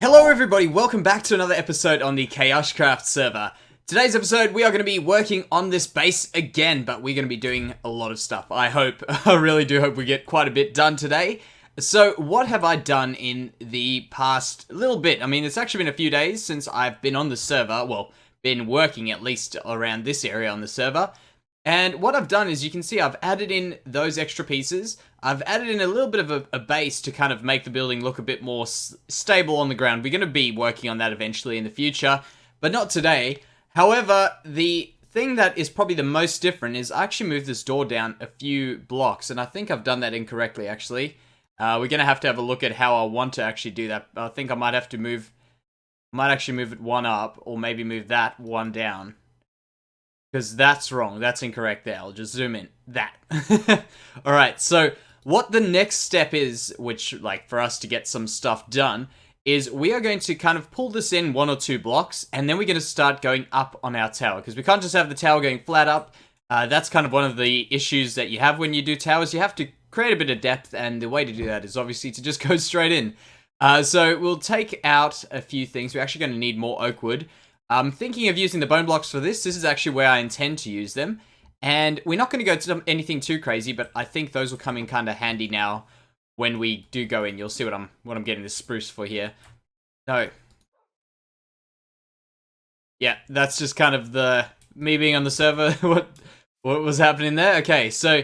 Hello everybody, welcome back to another episode on the KaoshKraft server. Today's episode we are going to be working on this base again, but we're going to be doing a lot of stuff. I really do hope we get quite a bit done today. So what have I done in the past little bit? I mean, it's actually been a few days since I've been on the server, well, been working at least around this area on the server. And what I've done is you can see I've added in those extra pieces. I've added in a little bit of a base to kind of make the building look a bit more stable on the ground. We're going to be working on that eventually in the future, but not today. However, the thing that is probably the most different is I actually moved this door down a few blocks, and I think I've done that incorrectly actually. We're going to have a look at how I want to actually do that. I think I might have to might actually move it one up, or maybe move that one down. Because that's wrong. That's incorrect there. I'll just zoom in. That. Alright, so what the next step is, which, like, for us to get some stuff done, is we are going to kind of pull this in 1 or 2 blocks, and then we're going to start going up on our tower. Because we can't just have the tower going flat up. That's kind of one of the issues that you have when you do towers. You have to create a bit of depth, and the way to do that is obviously to just go straight in. So we'll take out a few things. We're actually going to need more oak wood. I'm thinking of using the bone blocks for this. This is actually where I intend to use them. And we're not going to go to anything too crazy, but I think those will come in kind of handy now when we do go in. You'll see what I'm getting this spruce for here. No. Yeah, that's just kind of me being on the server, what was happening there. Okay, so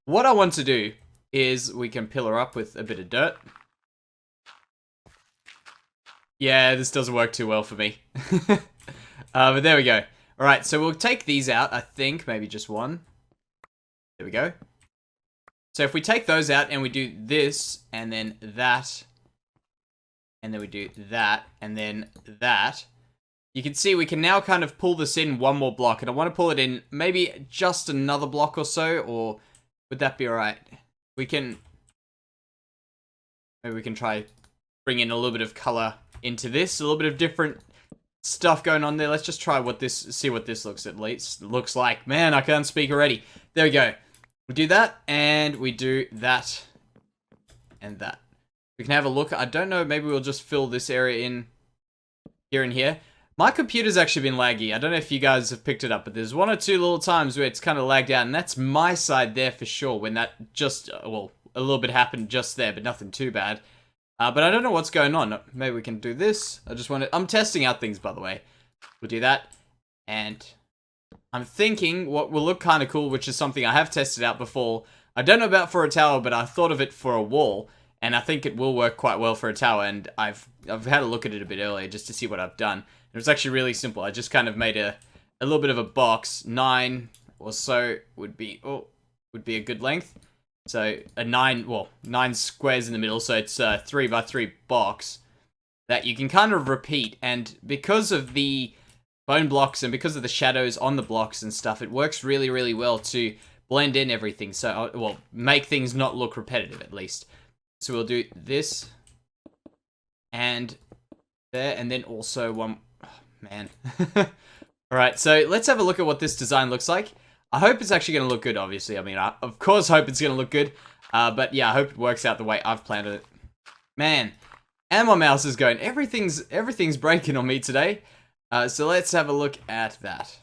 what I want to do is we can pillar up with a bit of dirt. Yeah, this doesn't work too well for me. But there we go. Alright, so we'll take these out, I think. Maybe just one. There we go. So if we take those out and we do this, and then that, and then we do that, and then that, you can see we can now kind of pull this in one more block. And I want to pull it in maybe just another block or so, or would that be alright? Maybe we can try bring in a little bit of color into this, a little bit of different stuff going on there. Let's just try see what this looks like. Man, I can't speak already. There we go. We do that, and we do that, and that. We can have a look. I don't know, maybe we'll just fill this area in here and here. My computer's actually been laggy. I don't know if you guys have picked it up, but there's 1 or 2 little times where it's kind of lagged out, and that's my side there for sure, when that just, well, a little bit happened just there, but nothing too bad. But I don't know what's going on. Maybe we can do this. I'm testing out things, by the way. We'll do that. And I'm thinking what will look kind of cool, which is something I have tested out before. I don't know about for a tower, but I thought of it for a wall. And I think it will work quite well for a tower. And I've had a look at it a bit earlier just to see what I've done. It was actually really simple. I just kind of made a little bit of a box. 9 or so would be a good length. So a 9 squares in the middle, so it's a 3 by 3 box that you can kind of repeat. And because of the bone blocks and because of the shadows on the blocks and stuff, it works really, really well to blend in everything. So, well, make things not look repetitive at least. So we'll do this and there, and then also one. Oh, man. All right, so let's have a look at what this design looks like. I hope it's actually going to look good, obviously. I mean, I of course hope it's going to look good. But yeah, I hope it works out the way I've planned it. Man, and my mouse is going. Everything's breaking on me today. So let's have a look at that.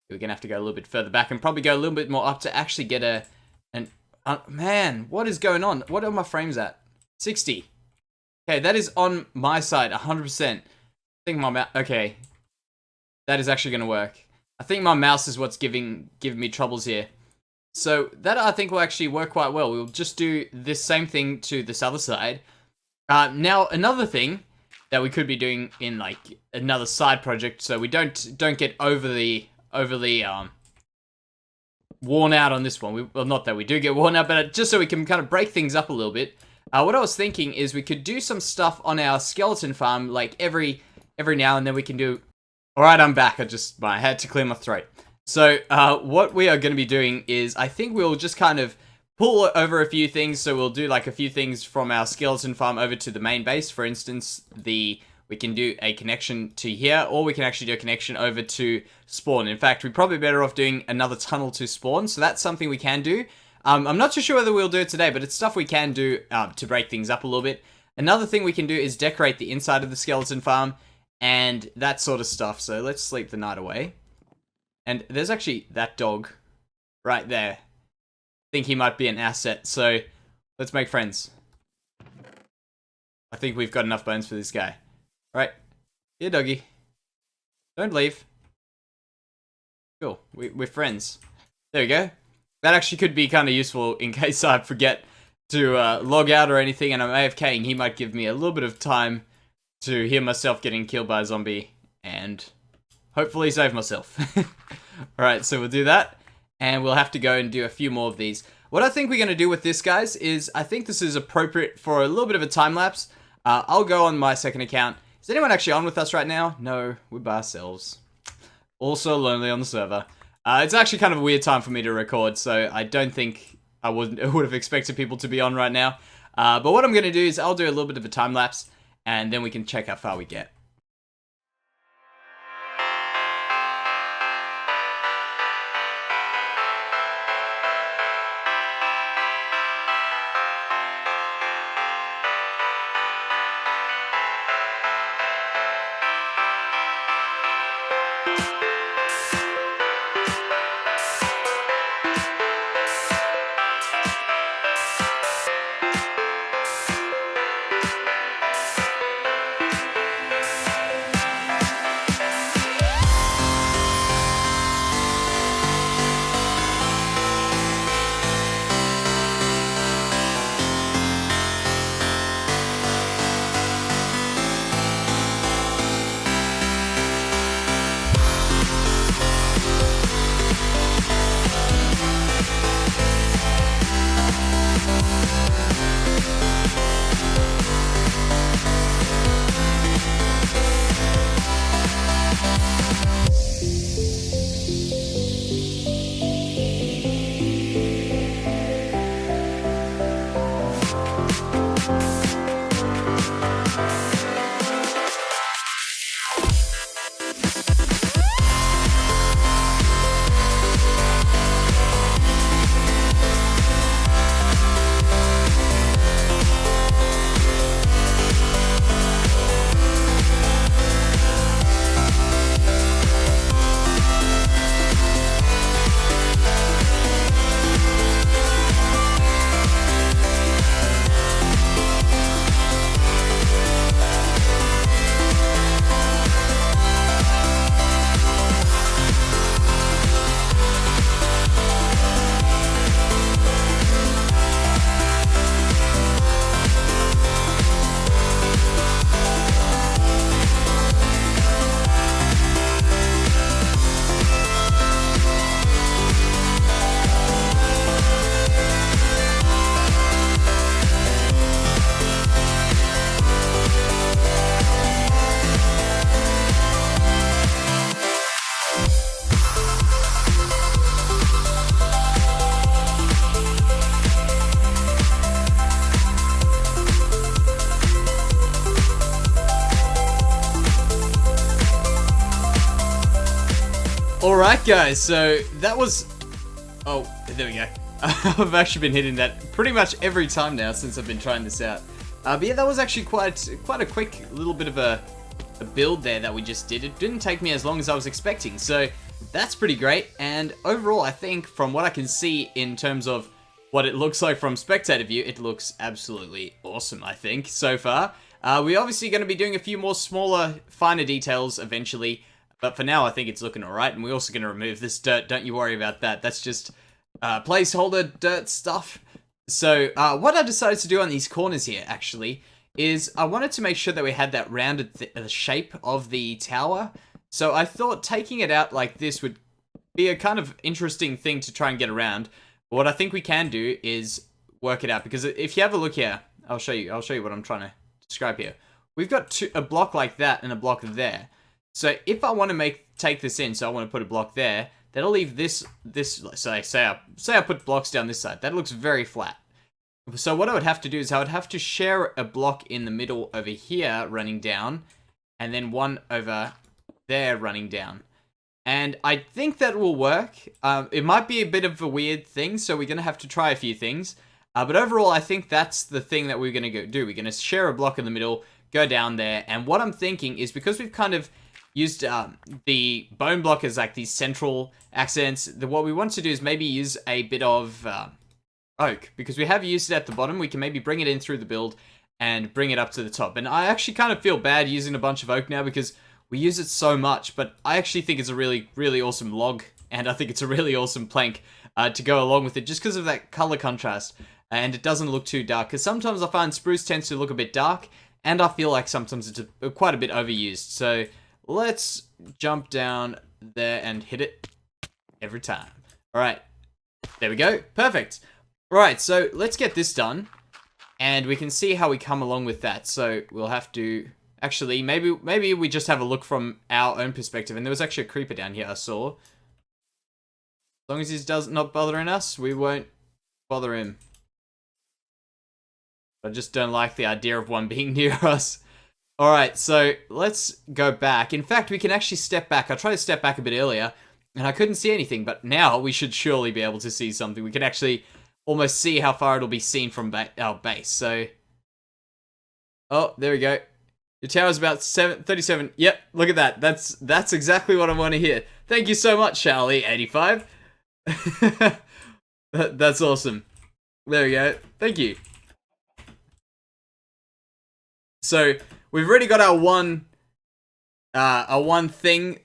We're going to have to go a little bit further back and probably go a little bit more up to actually get man, what is going on? What are my frames at? 60. Okay, that is on my side, 100%. I think my mouse... Okay. That is actually going to work. I think my mouse is what's giving me troubles here. So that I think will actually work quite well. We'll just do this same thing to this other side. Now another thing that we could be doing in like another side project, so we don't get overly worn out on this one. Well, not that we do get worn out, but just so we can kind of break things up a little bit. What I was thinking is we could do some stuff on our skeleton farm, like every now and then we can do. Alright, I'm back. I had to clear my throat. So, what we are going to be doing is, I think we'll just kind of pull over a few things. So we'll do like a few things from our skeleton farm over to the main base. For instance, we can do a connection to here, or we can actually do a connection over to spawn. In fact, we're probably better off doing another tunnel to spawn. So that's something we can do. I'm not too sure whether we'll do it today, but it's stuff we can do to break things up a little bit. Another thing we can do is decorate the inside of the skeleton farm and that sort of stuff. So let's sleep the night away. And there's actually that dog right there. I think he might be an asset, so let's make friends. I think we've got enough bones for this guy. Alright, here doggy. Don't leave. Cool, we're friends. There we go. That actually could be kind of useful in case I forget to log out or anything and I'm AFKing. He might give me a little bit of time to hear myself getting killed by a zombie and hopefully save myself. Alright, so we'll do that. And we'll have to go and do a few more of these. What I think we're going to do with this, guys, is I think this is appropriate for a little bit of a time lapse. I'll go on my second account. Is anyone actually on with us right now? No, we're by ourselves. Also lonely on the server. It's actually kind of a weird time for me to record, so I don't think I would have expected people to be on right now. But what I'm going to do is I'll do a little bit of a time lapse, and then we can check how far we get. Alright guys, so that was... Oh, there we go. I've actually been hitting that pretty much every time now since I've been trying this out. But yeah, that was actually quite a quick little bit of a build there that we just did. It didn't take me as long as I was expecting, so that's pretty great. And overall, I think from what I can see in terms of what it looks like from spectator view, it looks absolutely awesome, I think, so far. We're obviously going to be doing a few more smaller, finer details eventually. But for now, I think it's looking alright, and we're also going to remove this dirt. Don't you worry about that. That's just placeholder dirt stuff. So, what I decided to do on these corners here, actually, is I wanted to make sure that we had that rounded shape of the tower. So I thought taking it out like this would be a kind of interesting thing to try and get around. But what I think we can do is work it out, because if you have a look here, I'll show you what I'm trying to describe here. We've got a block like that and a block there. So if I want to take this in, so I want to put a block there, that'll leave this say I put blocks down this side. That looks very flat. So what I would have to do is I would have to share a block in the middle over here running down, and then one over there running down. And I think that will work. It might be a bit of a weird thing, so we're going to have to try a few things. But overall, I think that's the thing that we're going to go do. We're going to share a block in the middle, go down there, and what I'm thinking is because we've kind of used the bone block as like these central accents, what we want to do is maybe use a bit of oak, because we have used it at the bottom. We can maybe bring it in through the build and bring it up to the top. And I actually kind of feel bad using a bunch of oak now because we use it so much, but I actually think it's a really, really awesome log, and I think it's a really awesome plank to go along with it, just because of that color contrast, and it doesn't look too dark, because sometimes I find spruce tends to look a bit dark, and I feel like sometimes it's quite a bit overused. So let's jump down there and hit it every time. Alright, there we go, perfect. Alright, so let's get this done, and we can see how we come along with that. So we'll have to... Actually, maybe we just have a look from our own perspective. And there was actually a creeper down here I saw. As long as he not bothering us, we won't bother him. I just don't like the idea of one being near us. Alright, so let's go back. In fact, we can actually step back. I tried to step back a bit earlier, and I couldn't see anything. But now we should surely be able to see something. We can actually almost see how far it'll be seen from our base. So, oh, there we go. Your tower's about 37. Yep, look at that. That's exactly what I want to hear. Thank you so much, Charlie85. That's awesome. There we go. Thank you. So we've already got our one thing.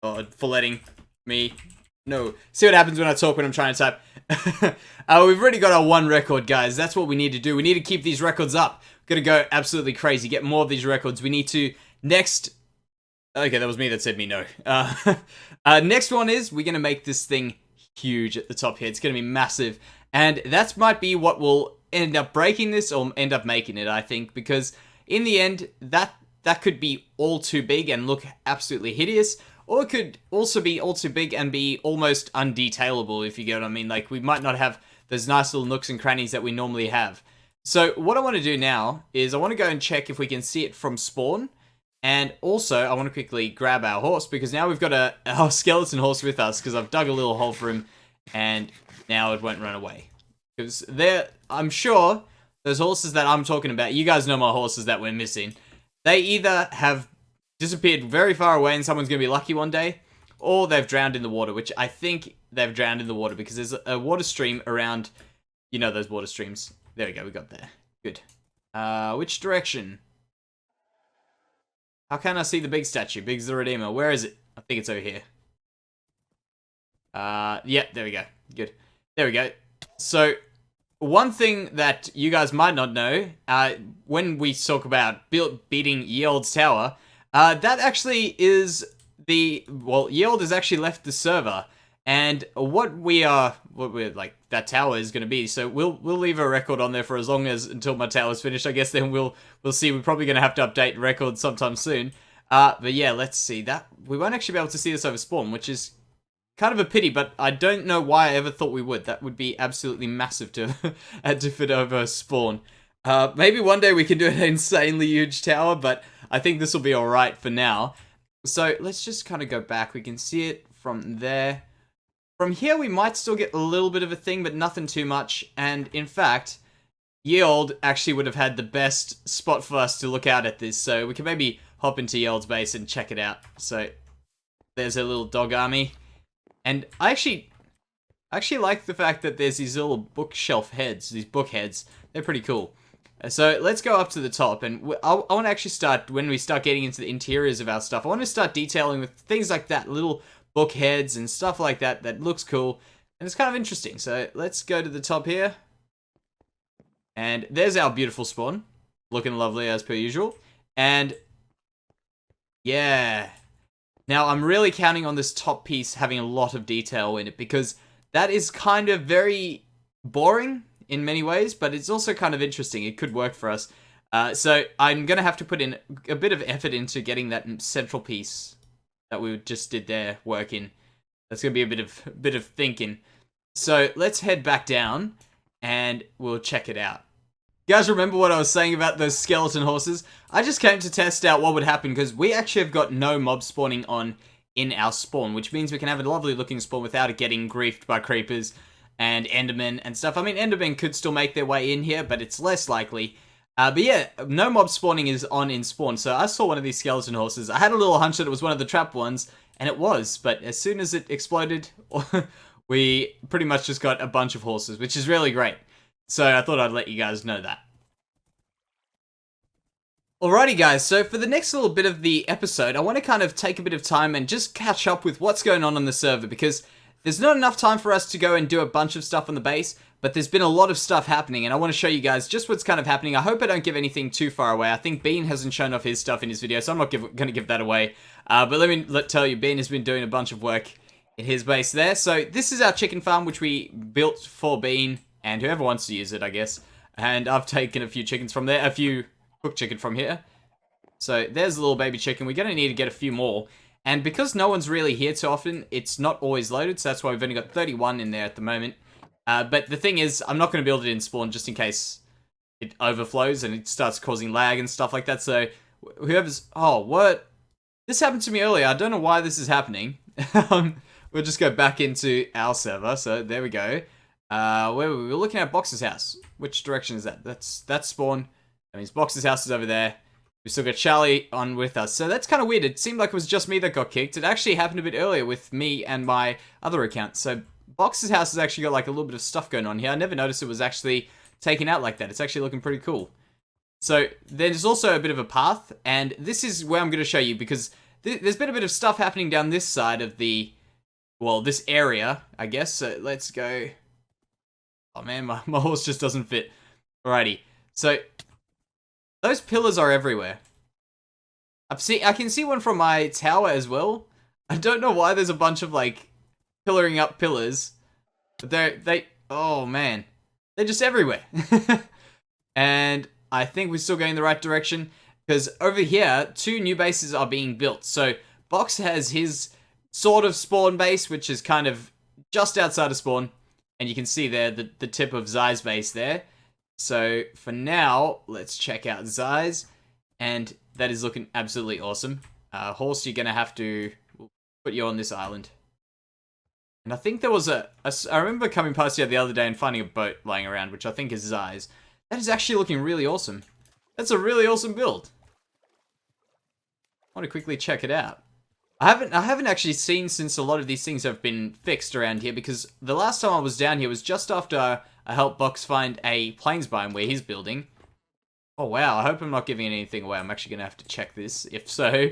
Oh, for letting me know. See what happens when I talk when I'm trying to type. We've already got our one record, guys. That's what we need to do. We need to keep these records up. Gonna go absolutely crazy. Get more of these records. We need to next. Okay, that was me that said me no. Next one is we're gonna make this thing huge at the top here. It's gonna be massive, and that might be what will end up breaking this or end up making it. I think, because in the end, that could be all too big and look absolutely hideous, or it could also be all too big and be almost undetailable. If you get what I mean, like we might not have those nice little nooks and crannies that we normally have. So what I want to do now is I want to go and check if we can see it from spawn. And also I want to quickly grab our horse, because now we've got our skeleton horse with us, because I've dug a little hole for him and now it won't run away. Because I'm sure those horses that I'm talking about, you guys know my horses that we're missing. They either have disappeared very far away and someone's going to be lucky one day, or they've drowned in the water, which I think they've drowned in the water, because there's a water stream around, you know, those water streams. There we go, we got there. Good. Which direction? How can I see the big statue? Big's the Redeemer. Where is it? I think it's over here. Yeah, there we go. Good. There we go. So, one thing that you guys might not know, when we talk about beating Yeold's tower, that actually is Yeold has actually left the server. And what we're like, that tower is going to be. So we'll leave a record on there for as long as until my tower's finished. I guess then we'll see. We're probably going to have to update records sometime soon. But yeah, let's see that. We won't actually be able to see this over spawn, which is kind of a pity. But I don't know why I ever thought we would. That would be absolutely massive to to fit over spawn. Maybe one day we can do an insanely huge tower, but I think this will be all right for now. So let's just kind of go back. We can see it from there. From here, we might still get a little bit of a thing, but nothing too much. And in fact, Yeold actually would have had the best spot for us to look out at this. So we can maybe hop into Yeold's base and check it out. So there's a little dog army. And I actually like the fact that there's these little bookshelf heads, these book heads. They're pretty cool. So let's go up to the top. And I want to actually start, when we start getting into the interiors of our stuff, I want to start detailing with things like that, little book heads and stuff like that. That looks cool and it's kind of interesting. So let's go to the top here, and there's our beautiful spawn, looking lovely as per usual. And yeah, now I'm really counting on this top piece having a lot of detail in it, because that is kind of very boring in many ways, but it's also kind of interesting. It could work for us. So I'm gonna have to put in a bit of effort into getting that central piece that we just did there working. That's gonna be a bit of thinking. So let's head back down and we'll check it out. You guys remember what I was saying about those skeleton horses? I just came to test out what would happen, because we actually have got no mob spawning on in our spawn, which means we can have a lovely looking spawn without it getting griefed by creepers. and Endermen and stuff. I mean, Endermen could still make their way in here, but it's less likely. But yeah, no mob spawning is on in spawn. So I saw one of these skeleton horses. I had a little hunch that it was one of the trap ones, and it was. But as soon as it exploded, we pretty much just got a bunch of horses, which is really great. So I thought I'd let you guys know that. Alrighty guys, so for the next little bit of the episode, I want to kind of take a bit of time and just catch up with what's going on the server, because there's not enough time for us to go and do a bunch of stuff on the base, but there's been a lot of stuff happening, and I want to show you guys just what's kind of happening. I hope I don't give anything too far away. I think Bean hasn't shown off his stuff in his video, so I'm not going to give that away. But let me tell you, Bean has been doing a bunch of work in his base there. So this is our chicken farm, which we built for Bean, and whoever wants to use it, I guess. And I've taken a few chickens from there, a few cooked chicken from here. So there's a little baby chicken. We're going to need to get a few more. And because no one's really here too often, it's not always loaded. So that's why we've only got 31 in there at the moment. But the thing is, I'm not going to build it in spawn just in case it overflows and it starts causing lag and stuff like that. So whoever's... Oh, what? This happened to me earlier. I don't know why this is happening. We'll just go back into our server. So there we go. Where were we? We're looking at Box's house. Which direction is that? That's spawn. That means Box's house is over there. We still got Charlie on with us. So that's kind of weird. It seemed like it was just me that got kicked. It actually happened a bit earlier with me and my other account. So Box's house has actually got like a little bit of stuff going on here. I never noticed it was actually taken out like that. It's actually looking pretty cool. So there's also a bit of a path. And this is where I'm going to show you, because there's been a bit of stuff happening down this side of the... Well, this area, I guess. So let's go... Oh man, my horse just doesn't fit. Alrighty. So... Those pillars are everywhere. I can see one from my tower as well. I don't know why there's a bunch of like pillaring up pillars, but oh man, they're just everywhere. And I think we're still going the right direction, because over here 2 new bases are being built. So Box has his sort of spawn base, which is kind of just outside of spawn, and you can see there the tip of Zai's base there. So, for now, let's check out Zai's, and that is looking absolutely awesome. Horse, you're gonna have to... We'll put you on this island. And I think there was I remember coming past here the other day and finding a boat lying around, which I think is Zai's. That is actually looking really awesome. That's a really awesome build. I want to quickly check it out. I haven't actually seen since a lot of these things have been fixed around here, because the last time I was down here was just after I helped Box find a plains biome where he's building. Oh wow, I hope I'm not giving anything away. I'm actually going to have to check this. If so,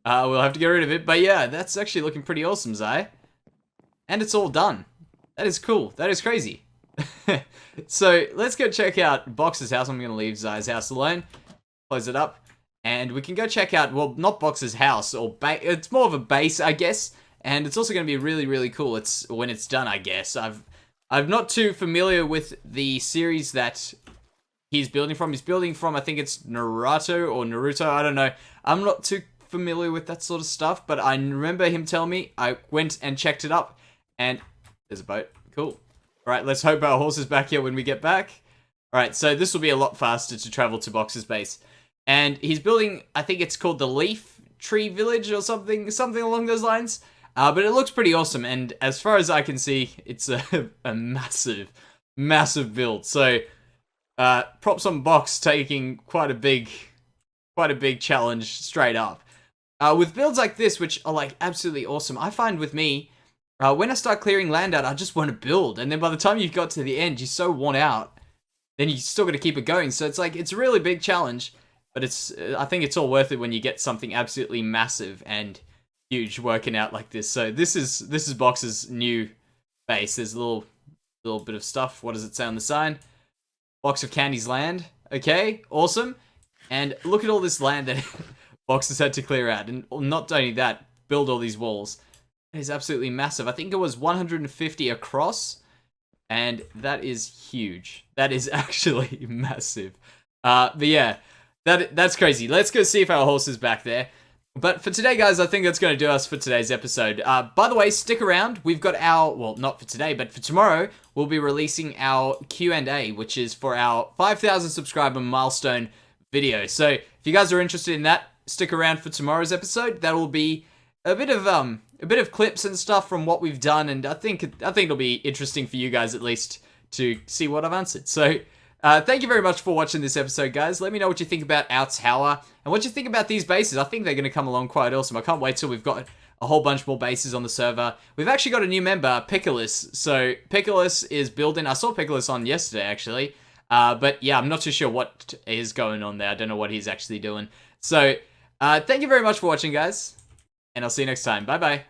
we'll have to get rid of it. But yeah, that's actually looking pretty awesome, Zai. And it's all done. That is cool. That is crazy. So let's go check out Box's house. I'm going to leave Zai's house alone. Close it up. And we can go check out, well, not Box's house, or it's more of a base, I guess. And it's also going to be really, really cool. It's when it's done, I guess. I'm not too familiar with the series that he's building from. He's building from, I think it's Naruto, I don't know. I'm not too familiar with that sort of stuff, but I remember him telling me. I went and checked it up, and there's a boat. Cool. All right, let's hope our horse is back here when we get back. All right, so this will be a lot faster to travel to Box's base. And he's building, I think it's called the Leaf Tree Village or something along those lines. But it looks pretty awesome, and as far as I can see, it's a massive, massive build. So, props on Box taking quite a big challenge straight up. With builds like this, which are like absolutely awesome, I find with me, when I start clearing land out, I just want to build, and then by the time you've got to the end, you're so worn out, then you still got to keep it going. So it's like, it's a really big challenge, but I think it's all worth it when you get something absolutely massive and huge working out like this. So this is Box's new base. There's a little bit of stuff. What does it say on the sign? Box of Candy's land. Okay, awesome. And look at all this land that Box has had to clear out, and not only that, build all these walls. It is absolutely massive. I think it was 150 across, and that is huge. That is actually massive. But yeah, that's crazy. Let's go see if our horse is back there. But for today, guys, I think that's going to do us for today's episode. By the way, stick around. We've got our, well, not for today, but for tomorrow, we'll be releasing our Q&A, which is for our 5,000 subscriber milestone video. So if you guys are interested in that, stick around for tomorrow's episode. That will be a bit of a bit of clips and stuff from what we've done, and I think it'll be interesting for you guys at least to see what I've answered. So, thank you very much for watching this episode, guys. Let me know what you think about our tower, and what you think about these bases. I think they're going to come along quite awesome. I can't wait till we've got a whole bunch more bases on the server. We've actually got a new member, Pickles. So, Pickles is building... I saw Pickles on yesterday, actually. But yeah, I'm not too sure what is going on there. I don't know what he's actually doing. So, thank you very much for watching, guys. And I'll see you next time. Bye-bye.